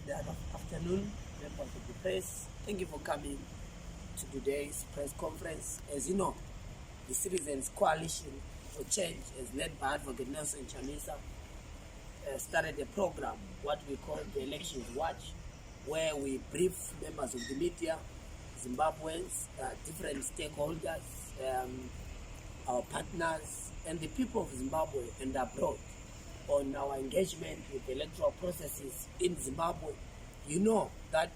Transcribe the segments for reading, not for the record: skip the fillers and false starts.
Good afternoon, members of the press. Thank you for coming to today's press conference. As you know, the Citizens Coalition for Change, as led by Advocate Nelson Chamisa, started a program, what we call the Elections Watch, where we brief members of the media, Zimbabweans, different stakeholders, our partners, and the people of Zimbabwe and abroad on our engagement with the electoral processes in Zimbabwe. You know that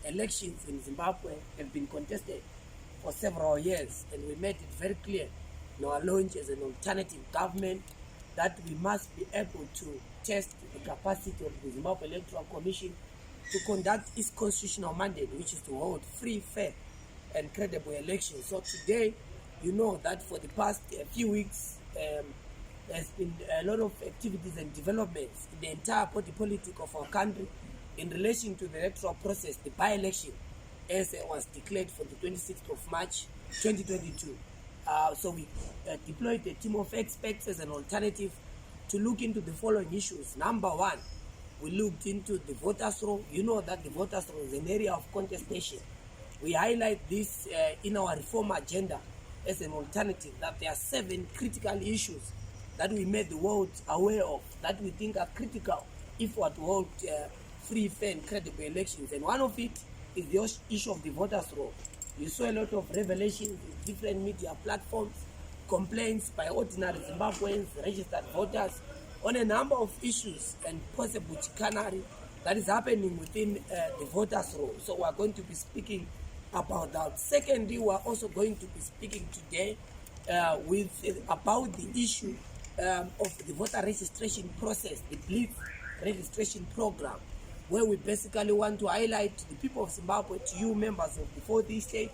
elections in Zimbabwe have been contested for several years, and we made it very clear in our launch as an alternative government that we must be able to test the capacity of the Zimbabwe Electoral Commission to conduct its constitutional mandate, which is to hold free, fair, and credible elections. So today, you know that for the past few weeks, there's been a lot of activities and developments in the entire party politic of our country in relation to the electoral process, the by-election, as it was declared for the 26th of March 2022. So we deployed a team of experts as an alternative to look into the following issues. Number one, we looked into the voters' roll. You know that the voters' roll is an area of contestation. We highlight this in our reform agenda as an alternative, that there are 7 critical issues that we made the world aware of, that we think are critical if we are to hold free, fair, and credible elections. And one of it is the issue of the voters' roll. You saw a lot of revelations in different media platforms, complaints by ordinary Zimbabweans, registered voters, on a number of issues and possible chicanery that is happening within the voters' roll. So we are going to be speaking about that. Secondly, we are also going to be speaking today about the issue of the voter registration process, the Blitz registration program, where we basically want to highlight to the people of Zimbabwe, to you members of the fourth estate,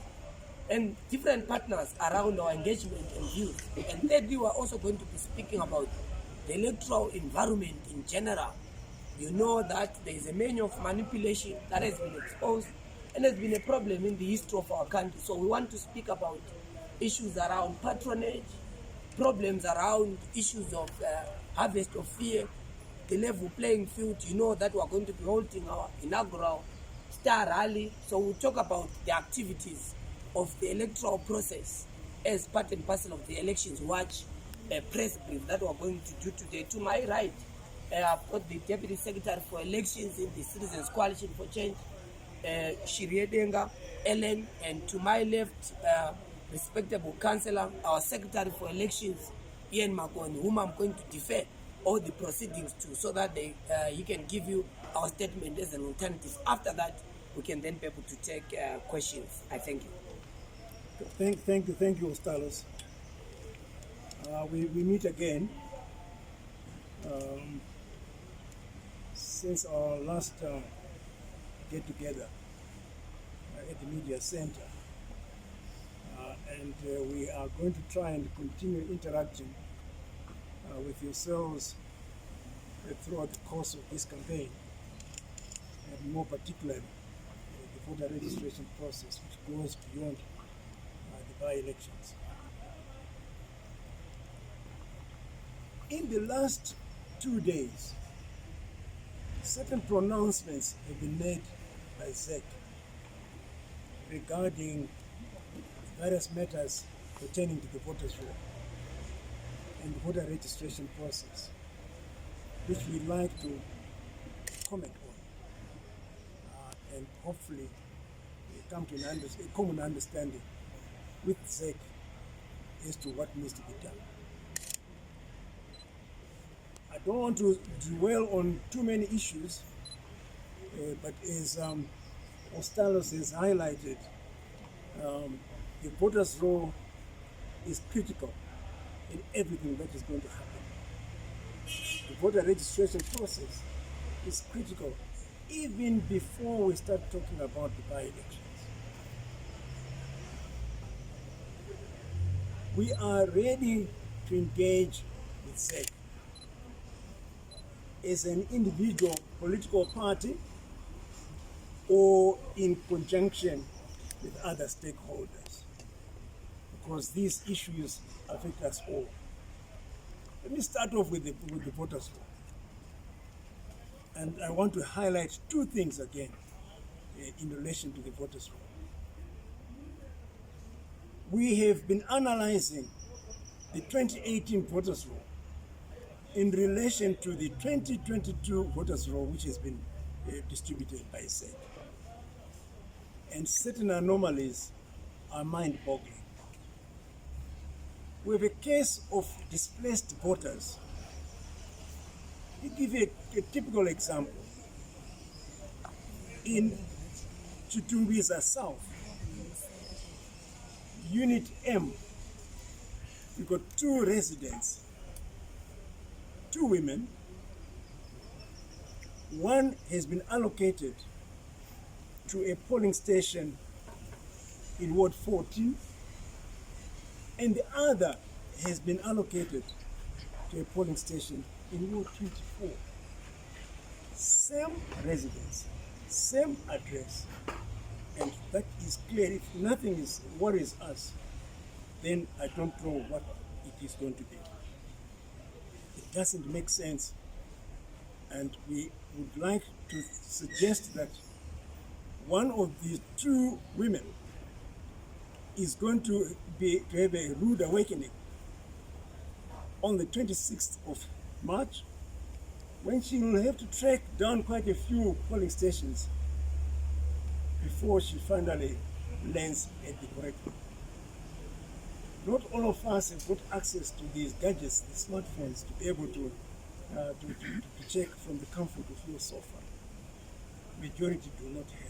and different partners around our engagement and views. And thirdly, we are also going to be speaking about the electoral environment in general. You know that there is a menu of manipulation that has been exposed and has been a problem in the history of our country. So we want to speak about issues around patronage, problems around issues of harvest of fear, the level playing field. You know that we are going to be holding our inaugural star rally. So we'll talk about the activities of the electoral process as part and parcel of the Elections Watch press brief that we're going to do today. To my right, I've got the Deputy Secretary for Elections in the Citizens Coalition for Change, Shiriedenga Ellen, and to my left, respectable Councillor, our Secretary for Elections, Ian Makoni, whom I'm going to defer all the proceedings to, so that he can give you our statement as an alternative. After that, we can then be able to take questions. I thank you. Thank you, Ostalos. We meet again since our last get-together at the Media Center. And we are going to try and continue interacting with yourselves throughout the course of this campaign, and more particularly the voter registration process, which goes beyond the by-elections. In the last 2 days, certain pronouncements have been made by ZEC regarding various matters pertaining to the voters' roll and the voter registration process, which we'd like to comment on and hopefully come to a common understanding with ZEC as to what needs to be done. I don't want to dwell on too many issues, but as Ostalos has highlighted, the voters' roll is critical in everything that is going to happen. The voter registration process is critical even before we start talking about the by-elections. We are ready to engage with ZEC as an individual political party or in conjunction with other stakeholders, because these issues affect us all. Let me start off with the voters' roll. And I want to highlight two things again in relation to the voters' roll. We have been analyzing the 2018 voters' roll in relation to the 2022 voters' roll, which has been distributed by SEC. And certain anomalies are mind-boggling. We have a case of displaced voters. To give you a typical example, in Chitumbiza South, Unit M, we got 2 residents, 2 women. One has been allocated to a polling station in Ward 14, and the other has been allocated to a polling station in Ward 24. Same residence, same address, and that is clear. If nothing worries us, then I don't know what it is going to be. It doesn't make sense, and we would like to suggest that one of the 2 women is going to have a rude awakening on the 26th of March, when she will have to track down quite a few polling stations before she finally lands at the correct one. Not all of us have got access to these gadgets, the smartphones, to be able to check from the comfort of your sofa. Majority do not have that.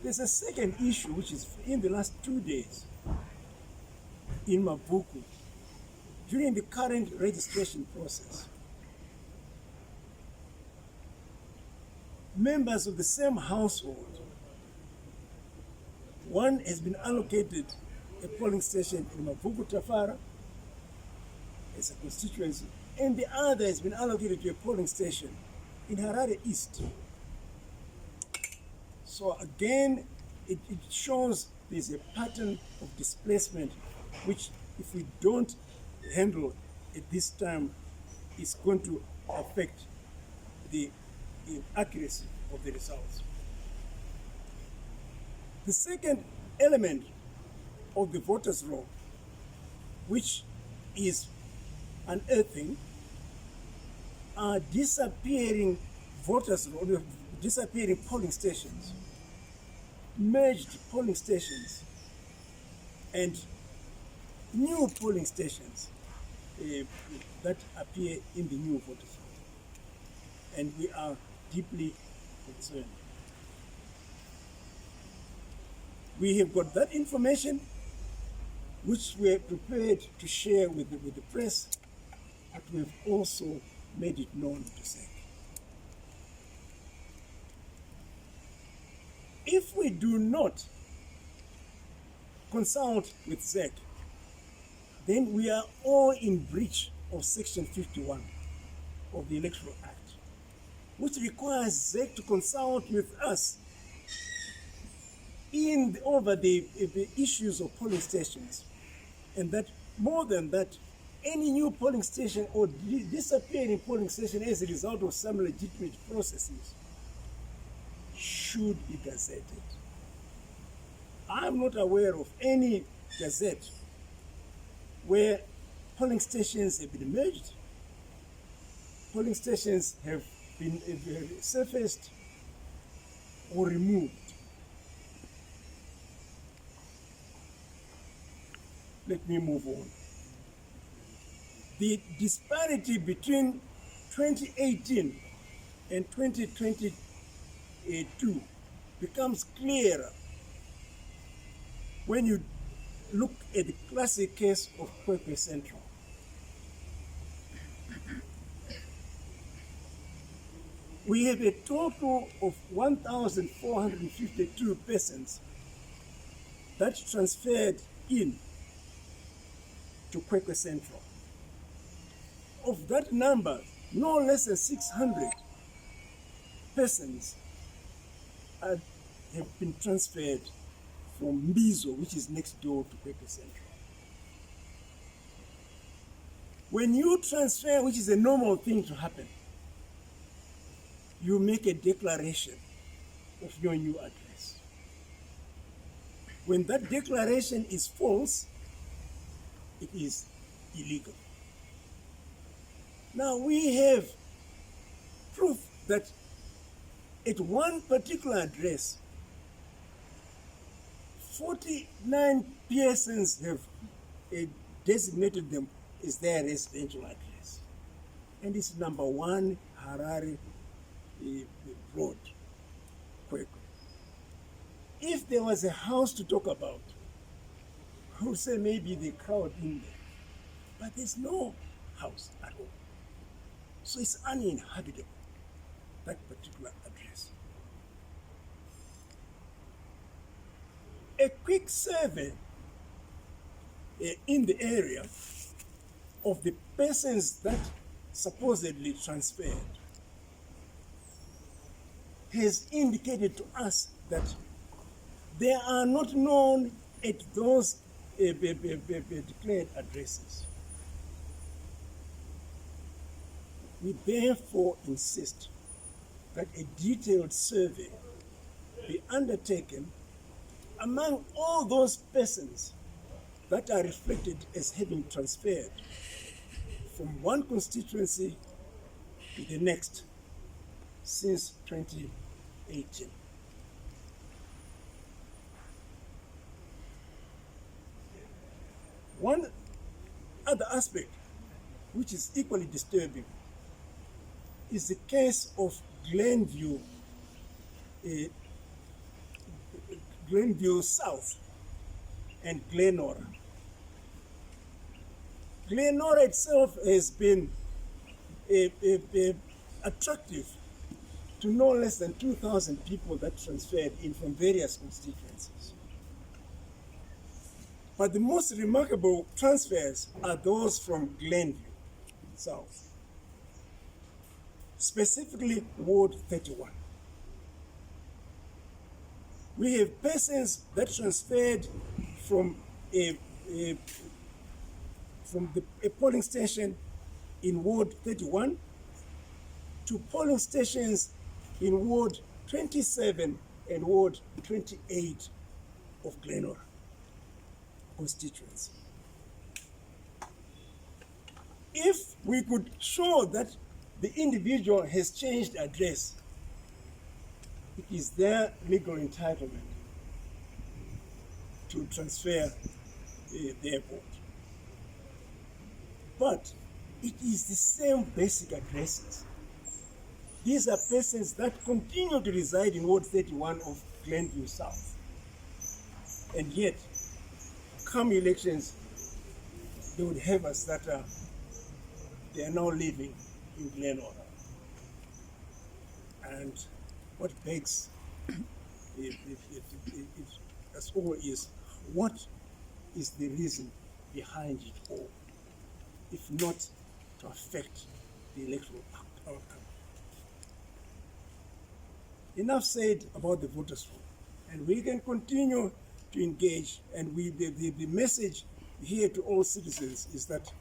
There's a second issue, which is in the last 2 days in Mabuku, during the current registration process. Members of the same household, one has been allocated a polling station in Mabuku Tafara as a constituency, and the other has been allocated to a polling station in Harare East. So again, it shows there's a pattern of displacement, which if we don't handle at this time, is going to affect the accuracy of the results. The second element of the voters' roll, which is unearthing, are disappearing voters' roll, disappearing polling stations, merged polling stations, and new polling stations that appear in the new voters' roll. And we are deeply concerned. We have got that information, which we are prepared to share with the press, but we have also made it known to SEC. If we do not consult with SEC, then we are all in breach of Section 51 of the Electoral Act, which requires SEC to consult with us over the issues of polling stations. And that, more than that, any new polling station or disappearing polling station as a result of some legitimate processes should be gazetted. I'm not aware of any gazette where polling stations have been merged, polling stations have been surfaced or removed. Let me move on. The disparity between 2018 and 2022 becomes clearer when you look at the classic case of Kwekwe Central. We have a total of 1,452 persons that transferred in to Kwekwe Central. Of that number, no less than 600 persons have been transferred from Mbizo, which is next door to Kwekwe Central. When you transfer, which is a normal thing to happen, you make a declaration of your new address. When that declaration is false, it is illegal. Now we have proof that at one particular address, 49 persons have designated them as their residential address. And it's number 1 Harare Road, Kwekwe. If there was a house to talk about, I would say maybe the crowd in there. But there's no house at all. So it's uninhabitable, that particular address. A quick survey in the area of the persons that supposedly transferred has indicated to us that they are not known at those declared addresses. We therefore insist that a detailed survey be undertaken among all those persons that are reflected as having transferred from one constituency to the next since 2018. One other aspect which is equally disturbing is the case of Glenview South and Glenora. Glenora itself has been attractive to no less than 2,000 people that transferred in from various constituencies. But the most remarkable transfers are those from Glenview South, specifically Ward 31. We have persons that transferred from a polling station in Ward 31 to polling stations in Ward 27 and Ward 28 of Glenora constituency. If we could show that the individual has changed address, it is their legal entitlement to transfer their vote. But it is the same basic addresses. These are persons that continue to reside in Ward 31 of Glenview South. And yet, come elections, they would have us that they are now living in Glenora. And what begs as always is, what is the reason behind it all, if not to affect the electoral outcome? Enough said about the voters' roll, and we can continue to engage, and the message here to all citizens is that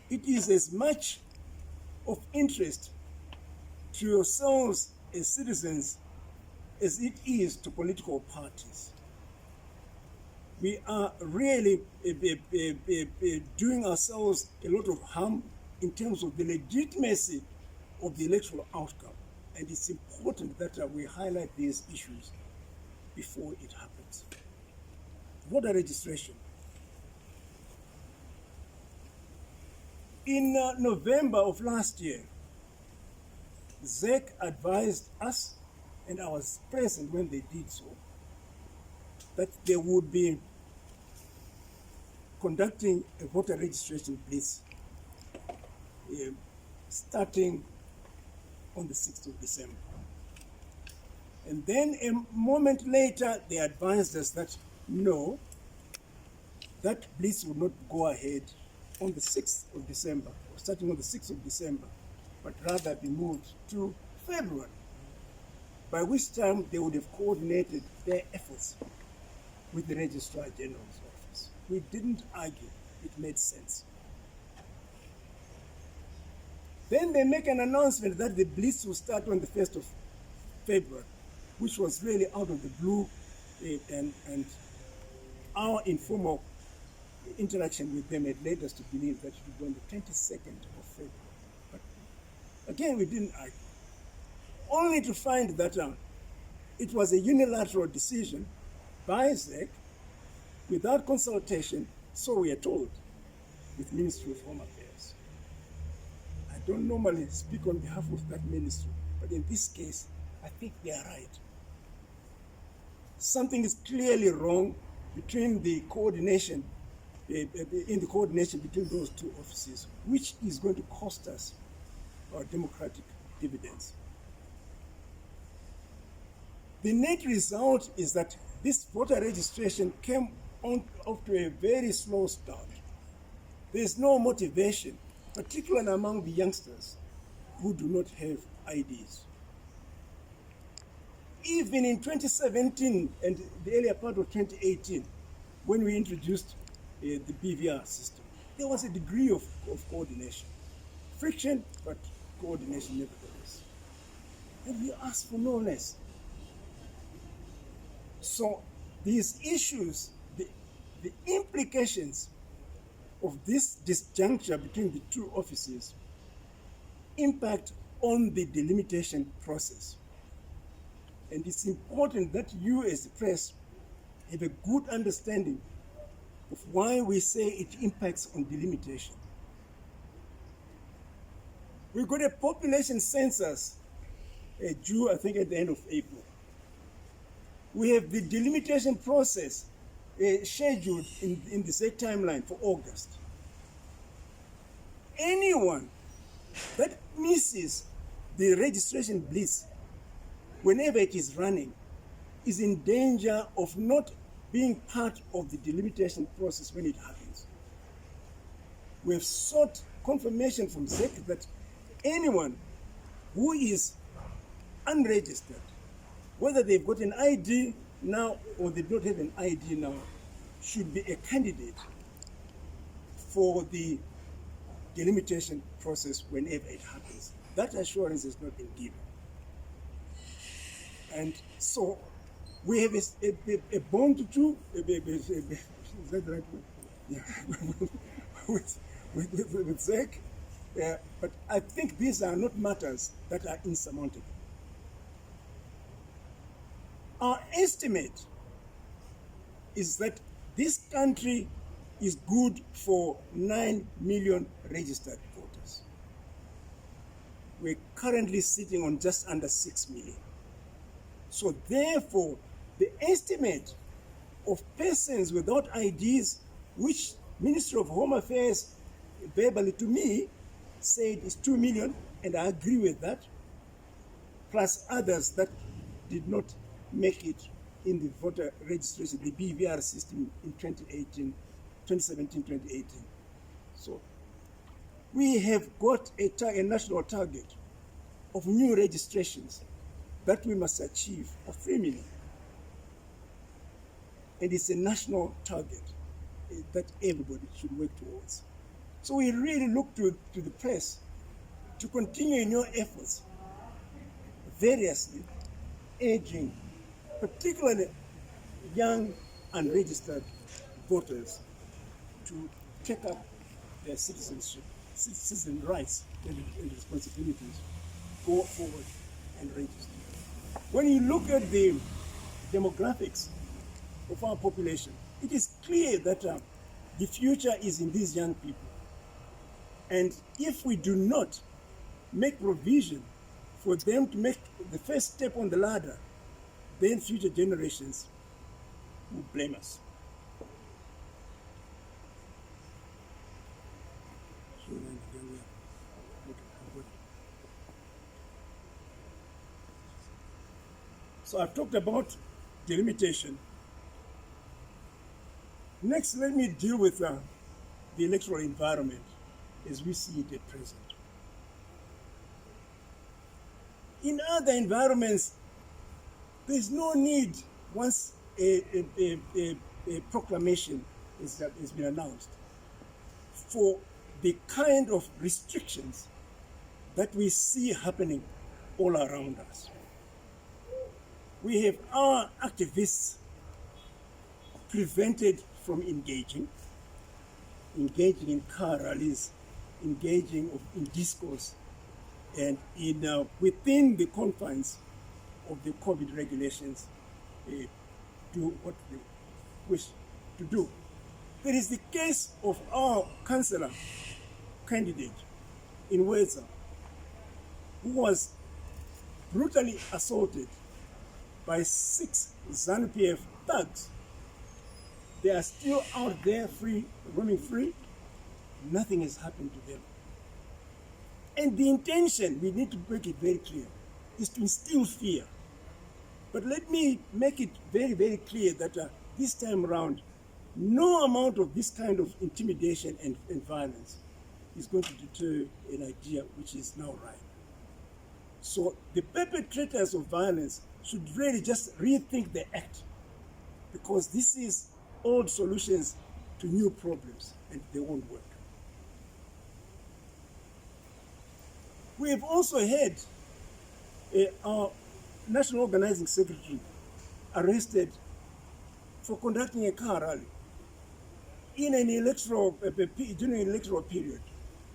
it is as much of interest to yourselves as citizens as it is to political parties. We are really doing ourselves a lot of harm in terms of the legitimacy of the electoral outcome, and it's important that we highlight these issues before it happens. Voter registration. In November of last year, ZEC advised us, and I was present when they did so, that they would be conducting a voter registration blitz starting on the 6th of December. And then a moment later, they advised us that no, that blitz would not go ahead on the 6th of December, or starting on the 6th of December, but rather be moved to February, by which time they would have coordinated their efforts with the Registrar General's office. We didn't argue, it made sense. Then they make an announcement that the blitz will start on the 1st of February, which was really out of the blue, and our informal interaction with them had led us to believe that it would be on the 22nd of February. But again, we didn't argue, only to find that it was a unilateral decision by ZEC without consultation, so we are told, with Ministry of Home Affairs. I don't normally speak on behalf of that ministry, but in this case, I think they are right. Something is clearly wrong between the coordination, in the coordination between those two offices, which is going to cost us our democratic dividends. The net result is that this voter registration came off to a very slow start. There's no motivation, particularly among the youngsters who do not have IDs. Even in 2017 and the earlier part of 2018, when we introduced the BVR system, there was a degree of coordination. Friction, but coordination nevertheless. And we asked for no less. So these issues, the implications of this disjuncture between the two offices impact on the delimitation process. And it's important that you as the press have a good understanding of why we say it impacts on delimitation. We got a population census due, I think, at the end of April. We have the delimitation process scheduled in the same timeline for August. Anyone that misses the registration blitz whenever it is running is in danger of not being part of the delimitation process when it happens. We have sought confirmation from ZEC that anyone who is unregistered, whether they've got an ID now or they don't have an ID now, should be a candidate for the delimitation process whenever it happens. That assurance has not been given. And so we have a bond to do, is that the right word? Yeah. with ZEC, but I think these are not matters that are insurmountable. Our estimate is that this country is good for 9 million registered voters. We're currently sitting on just under 6 million. So therefore, the estimate of persons without IDs, which Ministry of Home Affairs verbally to me said is 2 million, and I agree with that, plus others that did not make it in the voter registration, the BVR system in 2017, 2018. So we have got a national target of new registrations that we must achieve of 3 million. And it's a national target that everybody should work towards. So we really look to the press to continue in your efforts, variously urging particularly young unregistered voters to take up their citizenship, citizen rights and responsibilities, go forward and register. When you look at the demographics of our population, it is clear that the future is in these young people. And if we do not make provision for them to make the first step on the ladder, then future generations will blame us. So I've talked about delimitation. Next, let me deal with the electoral environment as we see it at present. In other environments, there's no need, once a proclamation has been announced, for the kind of restrictions that we see happening all around us. We have our activists prevented from engaging in car rallies, engaging in discourse, and in within the confines of the COVID regulations, do what they wish to do. There is the case of our councillor candidate in Weza, who was brutally assaulted by 6 ZANU-PF thugs. They are still out there free, roaming free. Nothing has happened to them. And the intention, we need to make it very clear, is to instill fear. But let me make it very, very clear that this time around, no amount of this kind of intimidation and violence is going to deter an idea which is now right. So the perpetrators of violence should really just rethink the act, because this is old solutions to new problems and they won't work. We have also had our National Organizing Secretary arrested for conducting a car rally in an during an electoral period.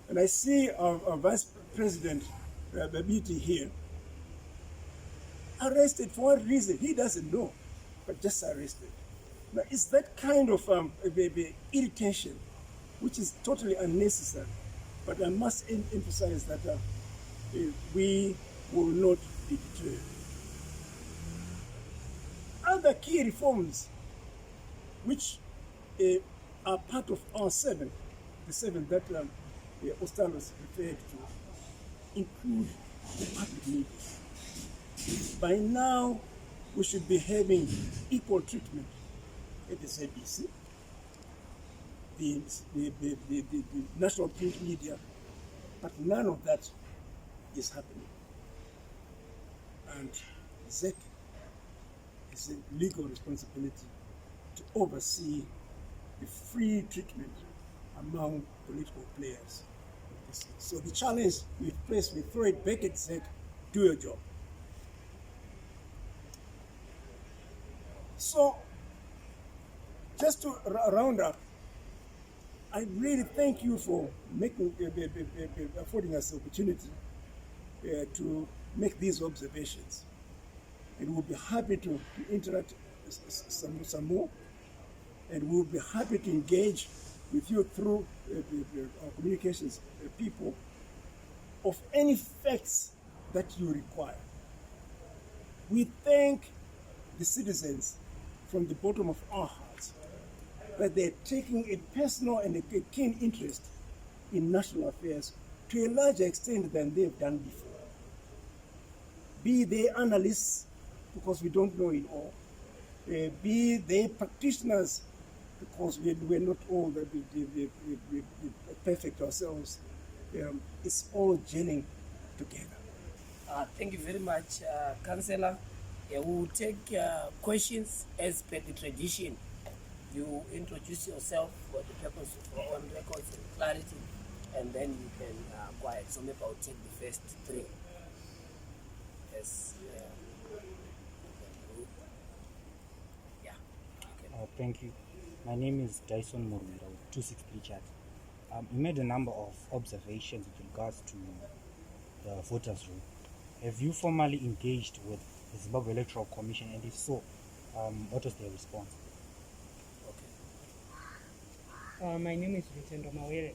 And I see our Vice President Babiti here, arrested for what reason? He doesn't know, but just arrested. Now, it's that kind of irritation which is totally unnecessary. But I must emphasize that we will not be deterred. Other key reforms which are part of our 7, the 7 that Ostalos referred to, include the public media. By now, we should be equal treatment at the ZBC, the national print media, but none of that is happening. And ZEC has a legal responsibility to oversee the free treatment among political players. So the challenge we face, we throw it back at ZEC, do your job. So, just to round up, I really thank you for affording us the opportunity to make these observations. And we'll be happy to interact some more, and we'll be happy to engage with you through our communications people of any facts that you require. We thank the citizens from the bottom of our hearts that they're taking a personal and a keen interest in national affairs to a larger extent than they've done before. Be they analysts, because we don't know it all, be they practitioners, because we're not all perfect ourselves. It's all gelling together. Thank you very much, Councillor. We will take questions as per the tradition. You introduce yourself for the purpose of our own records and clarity, and then you can go ahead. So maybe I'll take the first 3. Yes. Yeah. Thank you. My name is Dyson Murumira, 263 Chat. You made a number of observations with regards to the voters' roll. Have you formally engaged with the Zimbabwe Electoral Commission, and if so, what was their response? Okay. My name is Vitendo Mawere.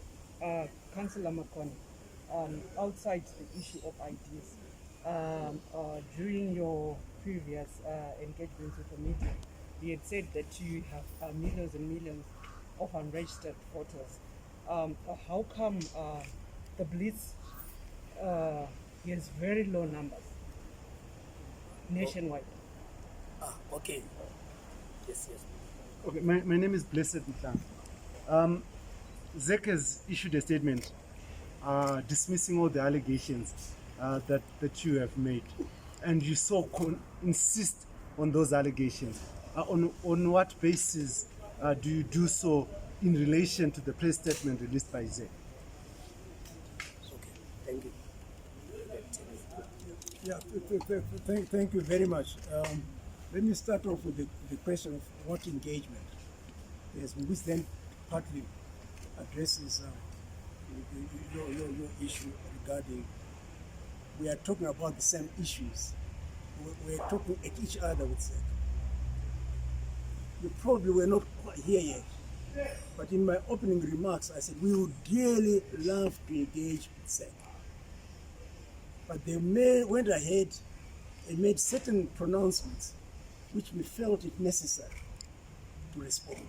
Councillor Makone, outside the issue of ideas, during your previous engagements with the media, you had said that you have millions and millions of unregistered voters. How come the Blitz has very low numbers nationwide? Okay. Yes. Okay, my name is Blessed Mtang. ZEC has issued a statement dismissing all the allegations that you have made, and you so insist on those allegations. On what basis do you do so in relation to the press statement released by ZEC? Okay, thank you. Yeah, thank you very much. Let me start off with the question of what engagement. Yes, which then partly addresses your issue regarding, we are talking about the same issues. We're talking at each other with SEC. You probably were not quite here yet, but in my opening remarks, I said we would dearly love to engage with SEC. But they went ahead and made certain pronouncements which we felt it necessary to respond.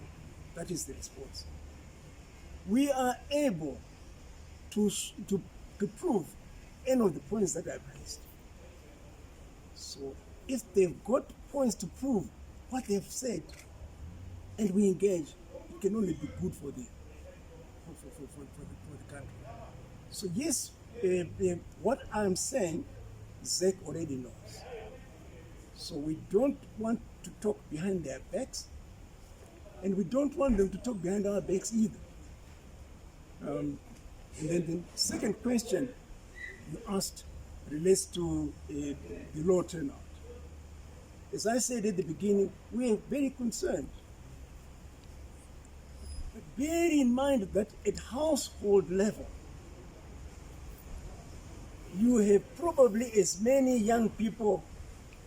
That is the response. We are able to prove any of the points that I've raised. So if they've got points to prove what they've said and we engage, it can only be good for the country. So yes, what I'm saying, ZEC already knows. So we don't want to talk behind their backs, and we don't want them to talk behind our backs either. And then the second question you asked relates to the low turnout. As I said at the beginning, we are very concerned. But bear in mind that at household level, you have probably as many young people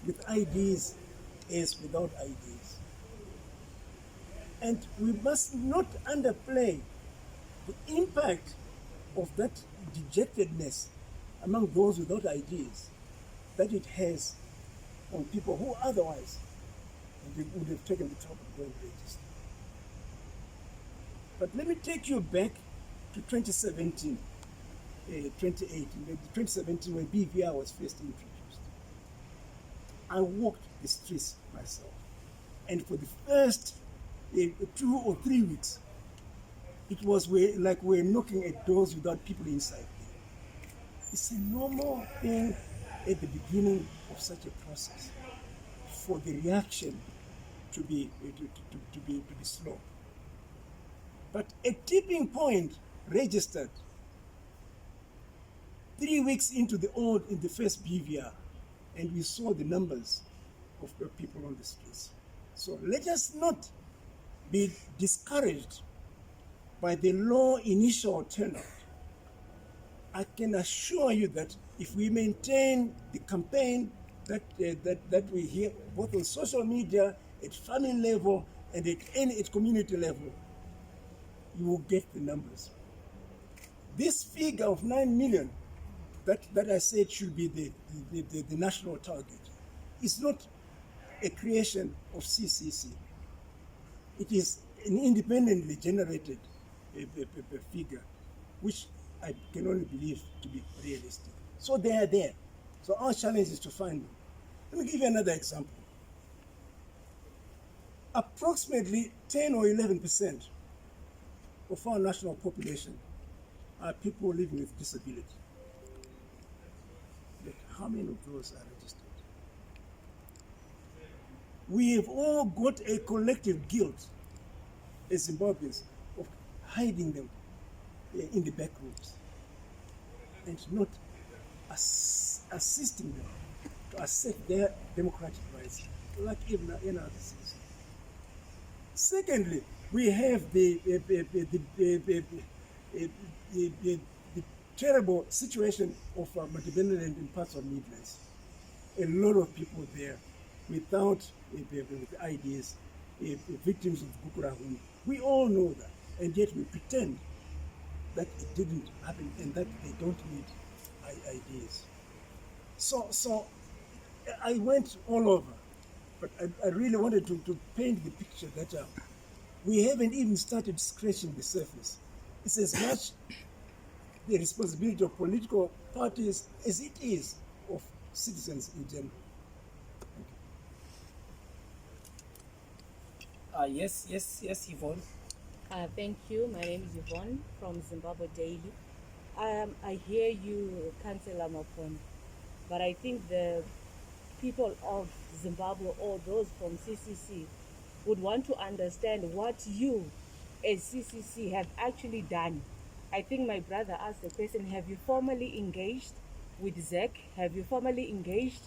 with IDs as without IDs. And we must not underplay the impact of that dejectedness among those without IDs that it has on people who otherwise would have taken the trouble to go and register. But let me take you back to 2017, 2018, 2017 when BVR was first introduced. I walked the streets myself, and for the first 2 or 3 weeks, it was like we're knocking at doors without people inside. It's a normal thing at the beginning of such a process for the reaction to be slow. But a tipping point registered 3 weeks into the first BVR, and we saw the numbers of people on the streets. So let us not be discouraged by the low initial turnout. I can assure you that if we maintain the campaign that we hear both on social media, at family level, and at community level, you will get the numbers. This figure of 9 million that I said should be the national target is not a creation of CCC. It is an independently generated figure, which I can only believe to be realistic. So they are there. So our challenge is to find them. Let me give you another example. Approximately 10 or 11% of our national population are people living with disability. But how many of those are registered? We have all got a collective guilt as Zimbabweans of hiding them in the back rooms and not assisting them to assert their democratic rights like even other citizens. Secondly, we have the terrible situation of Matabeleland in parts of Midlands. A lot of people there without with IDs, victims of Gukurahun. We all know that, and yet we pretend that it didn't happen and that they don't need IDs. So I went all over, but I really wanted to paint the picture that we haven't even started scratching the surface. It's as much the responsibility of political parties as it is of citizens in general. Yes, Yvonne. Thank you. My name is Yvonne from Zimbabwe Daily. I hear you, Councillor Mapon, but I think the people of Zimbabwe or those from CCC would want to understand what you as CCC have actually done. I think my brother asked the question, have you formally engaged with ZEC? Have you formally engaged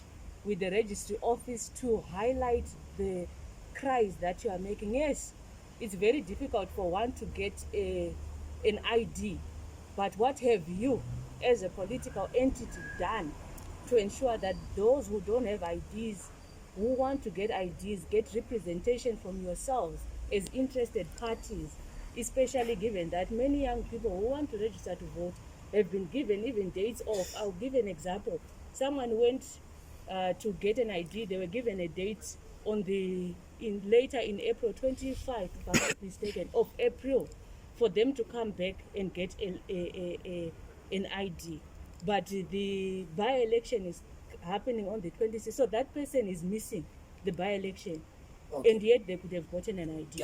with the registry office to highlight the cries that you are making? Yes, it's very difficult for one to get an ID, but what have you as a political entity done to ensure that those who don't have IDs, who want to get IDs, get representation from yourselves as interested parties, especially given that many young people who want to register to vote have been given even dates off. I'll give an example. Someone went to get an ID, they were given a date on later in April 25, if I'm not mistaken, of April, for them to come back and get an ID. But the by-election is happening on the 26th, so that person is missing the by-election. Okay. And yet they could have gotten an ID.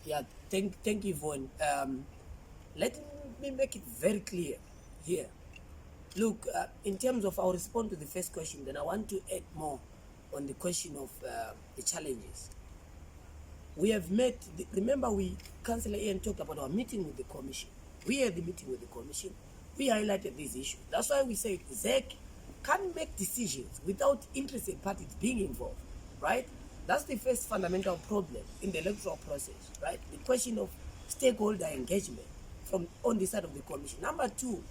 Yeah. Thank you, Yvonne. Let me make it very clear here. Look, in terms of our response to the first question, then I want to add more on the question of the challenges. We have met, remember Councillor Ian talked about our meeting with the Commission. We had the meeting with the Commission. We highlighted these issues. That's why we say ZEC can't make decisions without interested parties being involved, right? That's the first fundamental problem in the electoral process, right? The question of stakeholder engagement on the side of the Commission. Number two,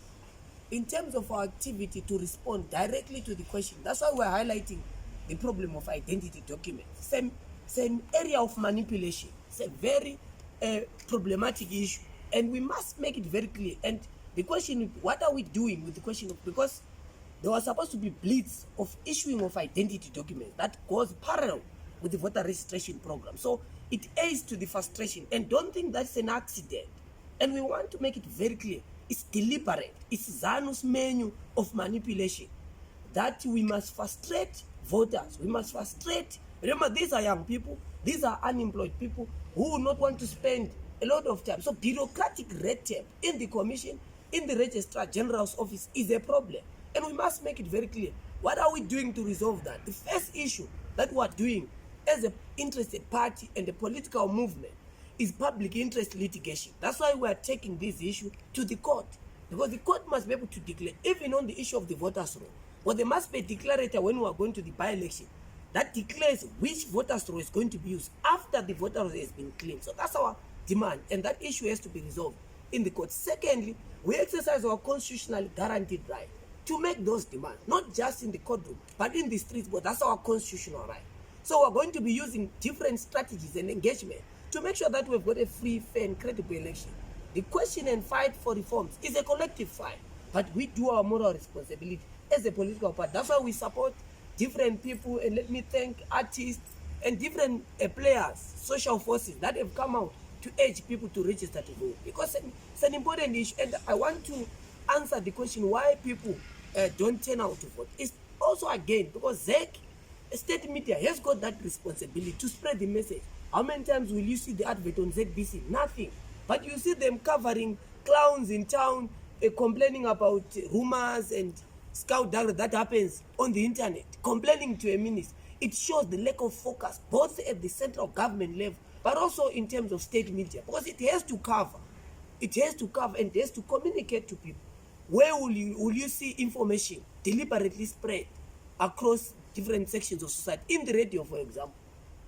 in terms of our activity to respond directly to the question, that's why we're highlighting the problem of identity documents. Same area of manipulation. It's a very problematic issue, and we must make it very clear. And the question, what are we doing with the question of, because there was supposed to be blitz of issuing of identity documents that goes parallel with the voter registration program. So it aids to the frustration, and don't think that's an accident. And we want to make it very clear. It's deliberate. It's Zanu's menu of manipulation that we must frustrate voters. We must frustrate. Remember, these are young people. These are unemployed people who will not want to spend a lot of time. So bureaucratic red tape in the Commission, in the Registrar General's office is a problem. And we must make it very clear. What are we doing to resolve that? The first issue that we are doing as an interested party and a political movement is public interest litigation. That's why we are taking this issue to the court. Because the court must be able to declare, even on the issue of the voters' roll. But there must be a declarator when we are going to the by-election that declares which voters' roll is going to be used after the voter roll has been claimed. So that's our demand, and that issue has to be resolved in the court. Secondly, we exercise our constitutionally guaranteed right to make those demands, not just in the courtroom, but in the streets, but that's our constitutional right. So we're going to be using different strategies and engagement to make sure that we've got a free, fair, and credible election. The question and fight for reforms is a collective fight, but we do our moral responsibility as a political party. That's why we support different people, and let me thank artists and different players, social forces that have come out to urge people to register to vote, because it's an important issue. And I want to answer the question why people don't turn out to vote. It's also, again, because ZEC, state media, has got that responsibility to spread the message. How many times will you see the advert on ZBC? Nothing. But you see them covering clowns in town, complaining about rumors and scoundrel that happens on the internet, complaining to a minister. It shows the lack of focus, both at the central government level, but also in terms of state media, because it has to cover. It has to cover and it has to communicate to people. Where will you see information deliberately spread across different sections of society? In the radio, for example,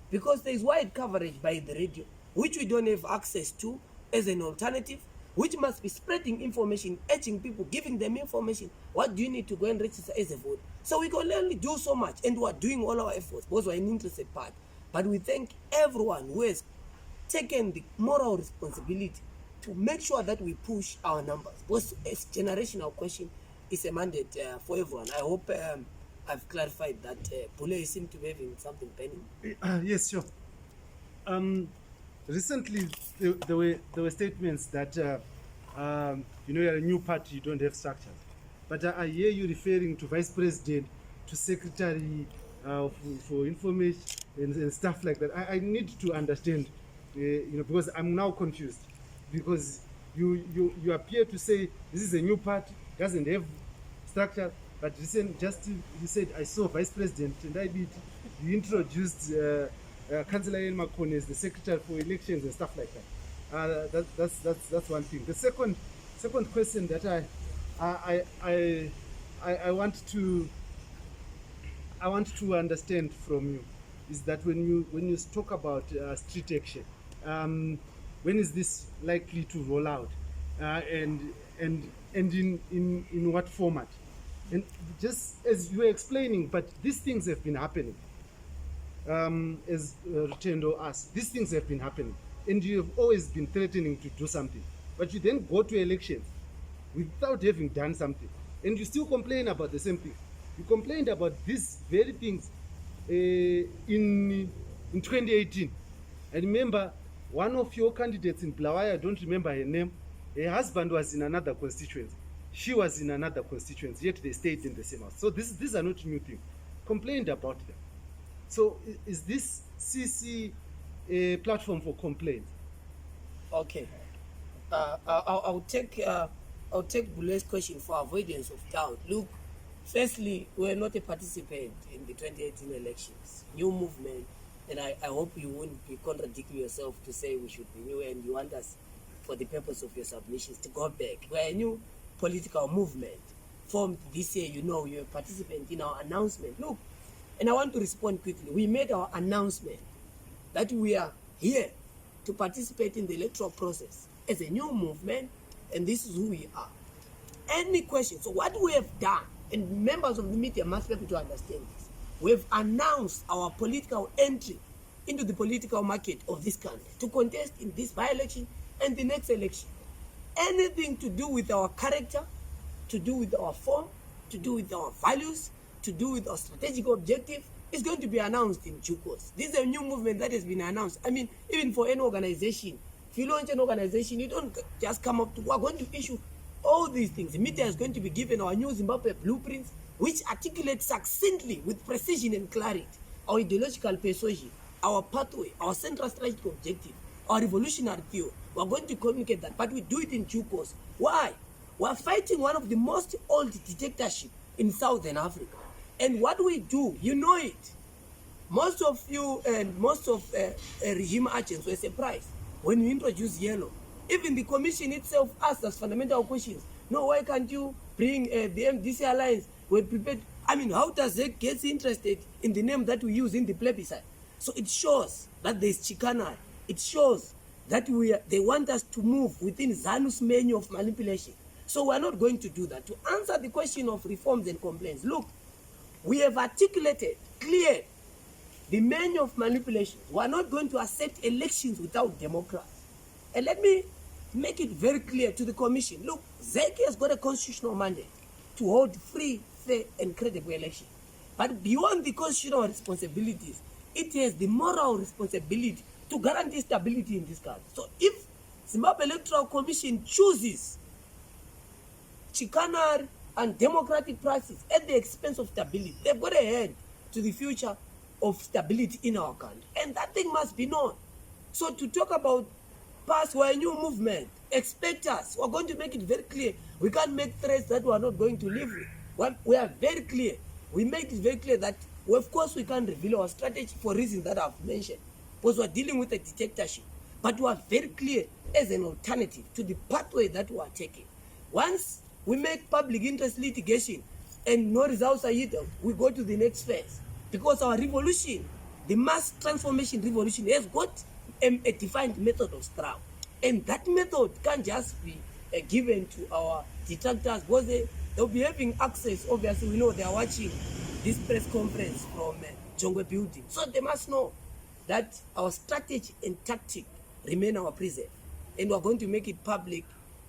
because there is wide coverage by the radio, which we don't have access to as an alternative, which must be spreading information, urging people, giving them information. What do you need to go and register as a vote? So we can only do so much, and we are doing all our efforts, because we are an interested part. But we thank everyone who has taken the moral responsibility to make sure that we push our numbers. Because it's a generational question, is a mandate for everyone. I hope I've clarified that. Bule seem to be having something pending. Yes, sure. Recently, there were statements that you're a new party, you don't have structures. But I hear you referring to vice president, to secretary for information and stuff like that. I need to understand, because I'm now confused. Because you appear to say this is a new party, doesn't have structure. But you said I saw vice president, and I did. You introduced Councillor Ian Makone as the secretary for elections and stuff like that. That's one thing. The second question that I want to understand from you is that when you talk about street action, when is this likely to roll out, and in what format? And just as you were explaining, but these things have been happening. As Rutendo asked, these things have been happening, and you have always been threatening to do something, but you then go to elections without having done something, and you still complain about the same thing. You complained about these very things in 2018. I remember one of your candidates in Blawayo, I don't remember her name, her husband was in another constituency. She was in another constituency, yet they stayed in the same house. So these are not new things. Complained about them. So is this CC a platform for complaints? Okay. I'll take Bule's question for avoidance of doubt. Look, firstly, we're not a participant in the 2018 elections. New movement, and I hope you won't be contradicting yourself to say we should be new, and you want us, for the purpose of your submissions, to go back. We're a new political movement formed this year. You know, you're a participant in our announcement. Look, and I want to respond quickly. We made our announcement that we are here to participate in the electoral process as a new movement, and this is who we are. Any questions? So what we have done, and members of the media must be able to understand this, we've announced our political entry into the political market of this country to contest in this by-election and the next election. Anything to do with our character, to do with our form, to do with our values, to do with our strategic objective, is going to be announced in due course. This is a new movement that has been announced. I mean, even for any organization, if you launch an organization, you don't just come up to, we're going to issue all these things. The media is going to be given our new Zimbabwe blueprints, which articulate succinctly with precision and clarity our ideological persuasion, our pathway, our central strategic objective, our revolutionary theory. We're going to communicate that, but we do it in due course. Why? We're fighting one of the most old dictatorship in Southern Africa. And what we do, you know it. Most of you and most of regime agents were surprised when we introduced yellow. Even the commission itself asked us fundamental questions. No, why can't you bring the MDC alliance? We're prepared. I mean, how does it get interested in the name that we use in the plebiscite? So it shows that there's chicanery. It shows that they want us to move within ZANU's menu of manipulation. So we're not going to do that. To answer the question of reforms and complaints, look, we have articulated clear the menu of manipulation. We are not going to accept elections without democracy. And let me make it very clear to the commission. Look, ZEC has got a constitutional mandate to hold free, fair, and credible elections. But beyond the constitutional responsibilities, it has the moral responsibility to guarantee stability in this country. So if Zimbabwe Electoral Commission chooses chicanery and democratic practice at the expense of stability, they've got a hand to the future of stability in our country. And that thing must be known. So to talk about past, we're a new movement. Expect us. We're going to make it very clear. We can't make threats that we are not going to live with. We are very clear. We made it very clear that, of course, we can't reveal our strategy for reasons that I've mentioned, because we're dealing with a dictatorship. But we are very clear as an alternative to the pathway that we are taking. Once we make public interest litigation and no results are yielded, we go to the next phase. Because our revolution, the mass transformation revolution, has got a defined method of struggle. And that method can't just be given to our detractors, because they'll be having access. Obviously, we know they are watching this press conference from Jongwe Building. So they must know that our strategy and tactic remain our preserve. And we're going to make it public.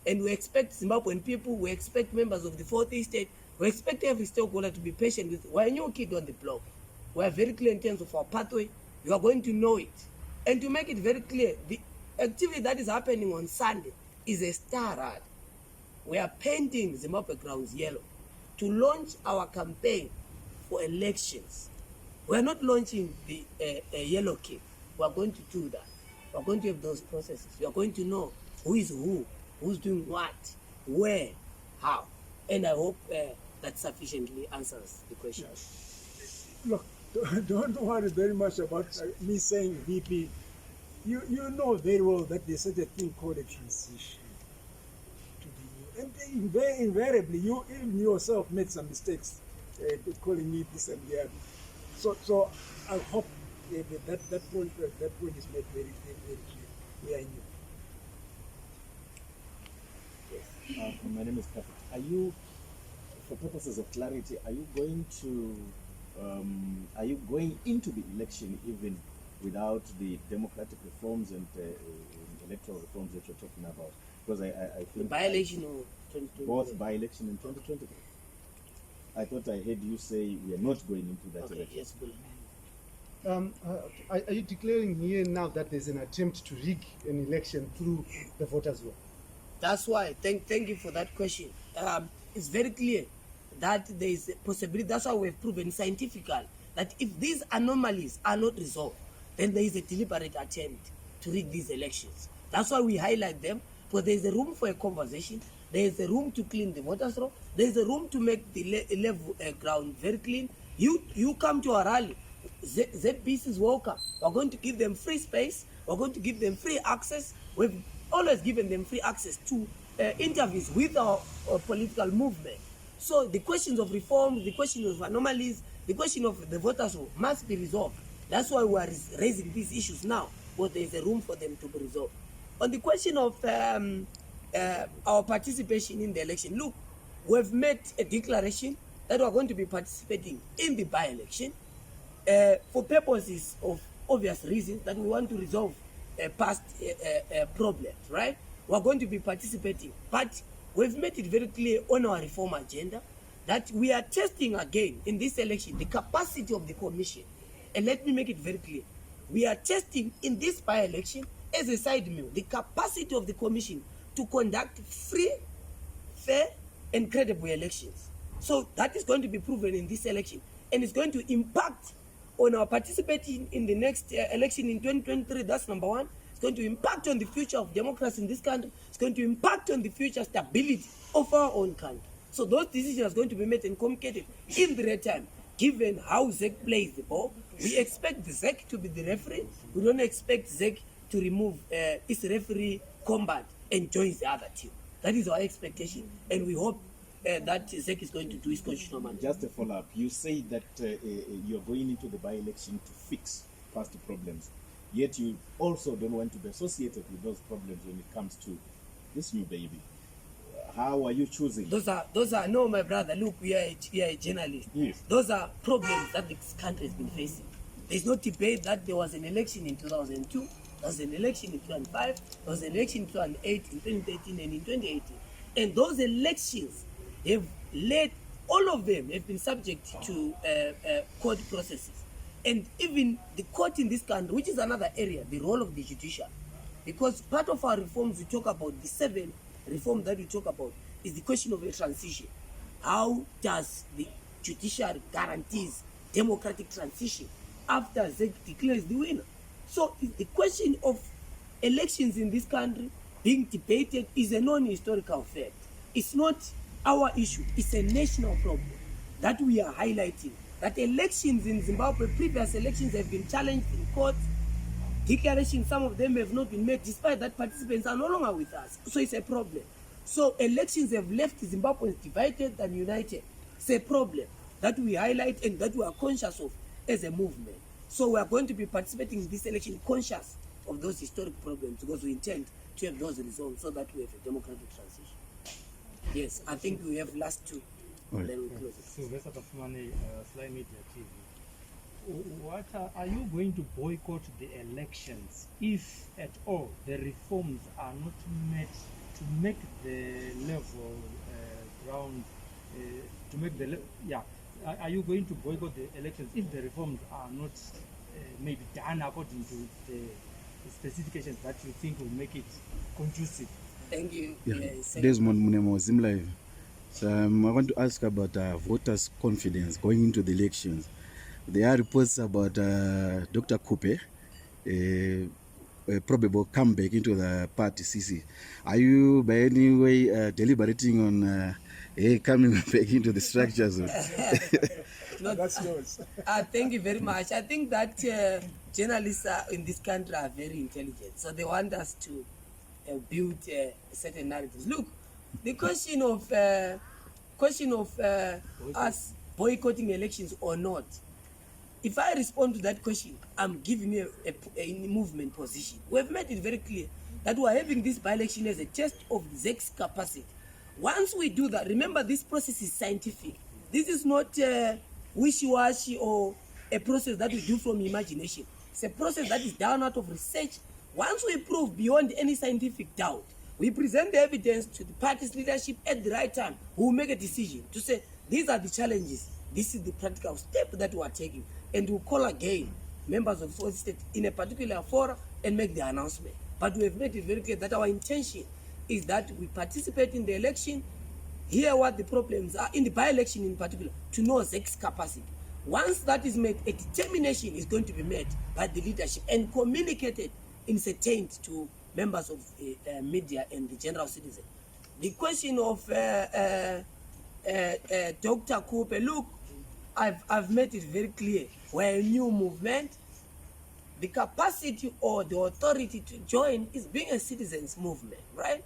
And we expect Zimbabwean people, we expect members of the fourth estate, we expect every stakeholder to be patient with. We're a new kid on the block. We are very clear in terms of our pathway. You are going to know it. And to make it very clear, the activity that is happening on Sunday is a star ride. We are painting Zimbabwe grounds yellow to launch our campaign for elections. We are not launching the yellow cake. We are going to do that. We are going to have those processes. We are going to know who is who, who's doing what, where, how. And I hope that sufficiently answers the question. Yes. Look, don't worry very much about me saying VP. You know very well that there's such a thing called a transition to the new invariably, you even yourself made some mistakes, calling me this and that. So I hope that point is made very clear. We are new. My name is Perfect. Are you, for purposes of clarity, are you going into the election even without the democratic reforms and electoral reforms that you're talking about? Because I think By-election or 2020? both by-election and 2020. I thought I heard you say we are not going into that Okay, election. yes, Bill. Are you declaring here now that there's an attempt to rig an election through the voters' roll? That's why. Thank you for that question. It's very clear that there is a possibility. That's why we've proven scientifically that if these anomalies are not resolved, then there is a deliberate attempt to rig these elections. That's why we highlight them, because there is a room for a conversation. There is a room to clean the voters' roll. There is a room to make the level ground very clean. You come to our rally. ZBC is welcome. We're going to give them free space. We're going to give them free access. We've always given them free access to interviews with our political movement. So the questions of reform, the question of anomalies, the question of the voters roll must be resolved. That's why we are raising these issues now, because there is a room for them to be resolved. On the question of our participation in the election, look, we've made a declaration that we're going to be participating in the by-election for purposes of obvious reasons that we want to resolve past problems, right? We're going to be participating, but we've made it very clear on our reform agenda that we are testing again in this election the capacity of the commission. And let me make it very clear. We are testing in this by-election as a side meal the capacity of the commission to conduct free, fair, and credible elections. So that is going to be proven in this election, and it's going to impact on our participating in the next election in 2023. That's number one. It's going to impact on the future of democracy in this country. It's going to impact on the future stability of our own country. So those decisions are going to be made and communicated in the right time. Given how ZEC plays the ball, we expect the ZEC to be the referee. We don't expect ZEC to remove its referee combat and join the other team. That is our expectation, and we hope that ZEC is going to do its constitutional mandate. Just a follow-up. You say that you're going into the by-election to fix past problems, yet you also don't want to be associated with those problems when it comes to this new baby. How are you choosing? Those are no, my brother. Look, we are a journalist. Yes. Those are problems that this country has been facing. There's no debate that there was an election in 2002, there was an election in 2005, there was an election in 2008, in 2013, and in 2018. And those elections have led, all of them have been subject to court processes. And even the court in this country, which is another area, the role of the judiciary. Because part of our reforms we talk about, the 7 reforms that we talk about, is the question of a transition. How does the judiciary guarantees democratic transition after ZEC declares the winner? So the question of elections in this country being debated is a non-historical fact. It's not our issue. It's a national problem that we are highlighting. That elections in Zimbabwe, previous elections have been challenged in court. Declarations, some of them have not been made, despite that participants are no longer with us. So it's a problem. So elections have left Zimbabweans divided and united. It's a problem that we highlight and that we are conscious of as a movement. So we are going to be participating in this election conscious of those historic problems, because we intend to have those resolved so that we have a democratic transition. Yes, I think we have last 2. Right. Then we close it. Sylvester Tafumane, Sly Media TV. What are you going to boycott the elections if at all the reforms are not met to make the level ground to make the are you going to boycott the elections if the reforms are not maybe done according to the specifications that you think will make it conducive? Thank you. Yeah. Yes, Desmond Munemo, Zimlive. So I want to ask about voters' confidence going into the elections. There are reports about Dr. Coupe, a probable comeback into the party CC. Are you by any way deliberating on coming back into the structures? That's yours. Thank you very much. I think that journalists in this country are very intelligent, so they want us to build certain narratives. Look, The question of us boycotting elections or not. If I respond to that question, I'm giving you a movement position. We've made it very clear that we're having this by-election as a test of ZEC's capacity. Once we do that, remember this process is scientific. This is not wishy-washy or a process that we do from imagination. It's a process that is done out of research. Once we prove beyond any scientific doubt, we present the evidence to the party's leadership at the right time, who will make a decision to say, these are the challenges, this is the practical step that we are taking, and we'll call again members of the fourth state in a particular forum and make the announcement. But we have made it very clear that our intention is that we participate in the election, hear what the problems are, in the by-election in particular, to know ZEC's capacity. Once that is made, a determination is going to be made by the leadership and communicated in certain to members of the media and the general citizen. The question of Dr. Cooper, look, I've made it very clear. We're a new movement. The capacity or the authority to join is being a citizens movement, right?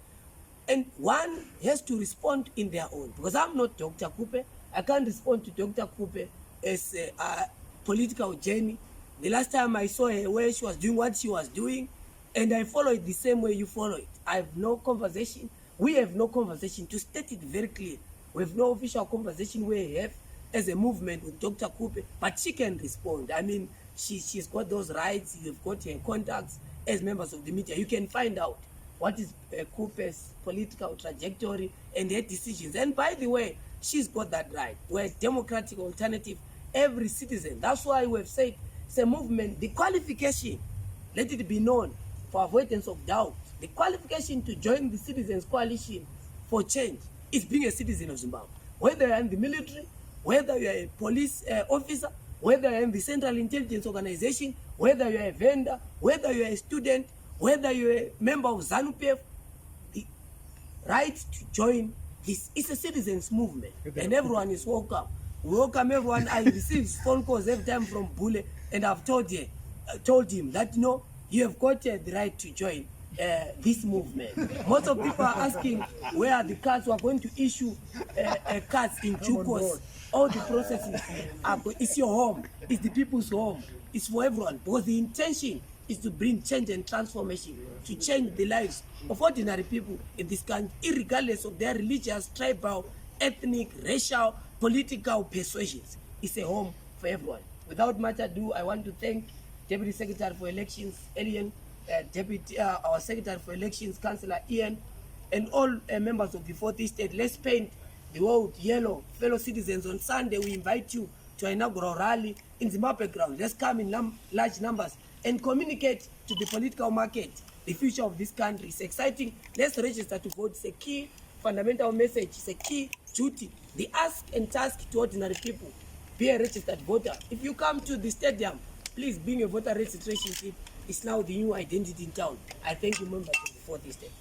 And one has to respond in their own. Because I'm not Dr. Cooper. I can't respond to Dr. Cooper as a political journey. The last time I saw her where she was doing what she was doing, and I follow it the same way you follow it. I have no conversation. We have no conversation. To state it very clear, we have no official conversation we have as a movement with Dr. Cooper, but she can respond. I mean, she's got those rights. You've got her contacts as members of the media. You can find out what is Cooper's political trajectory and her decisions. And by the way, she's got that right. We're a democratic alternative. Every citizen. That's why we've said it's a movement. The qualification, let it be known for avoidance of doubt, the qualification to join the Citizens Coalition for Change is being a citizen of Zimbabwe. Whether you're in the military, whether you're a police officer, whether you're in the Central Intelligence Organization, whether you're a vendor, whether you're a student, whether you're a member of ZANU-PF, the right to join this is a citizens movement, and everyone is welcome. We welcome everyone. I receive phone calls every time from Bule, and I've told him that, you know, you have got the right to join this movement. Most of people are asking where are the cards. We are going to issue cards in due course. All the processes it's your home, it's the people's home, it's for everyone, because the intention is to bring change and transformation, to change the lives of ordinary people in this country, irregardless of their religious, tribal, ethnic, racial, political persuasions. It's a home for everyone. Without much ado, I want to thank Deputy Secretary for Elections, Elian, our Secretary for Elections, Councillor Ian, and all members of the Fourth Estate. Let's paint the world yellow. Fellow citizens, on Sunday we invite you to an inaugural rally in Zimbabwe ground. Let's come in large numbers and communicate to the political market the future of this country. It's exciting. Let's register to vote. It's a key fundamental message. It's a key duty. The ask and task to ordinary people. Be a registered voter. If you come to the stadium, please bring a voter registration sheet. It's now the new identity in town. I thank you, members of the Fourth Estate.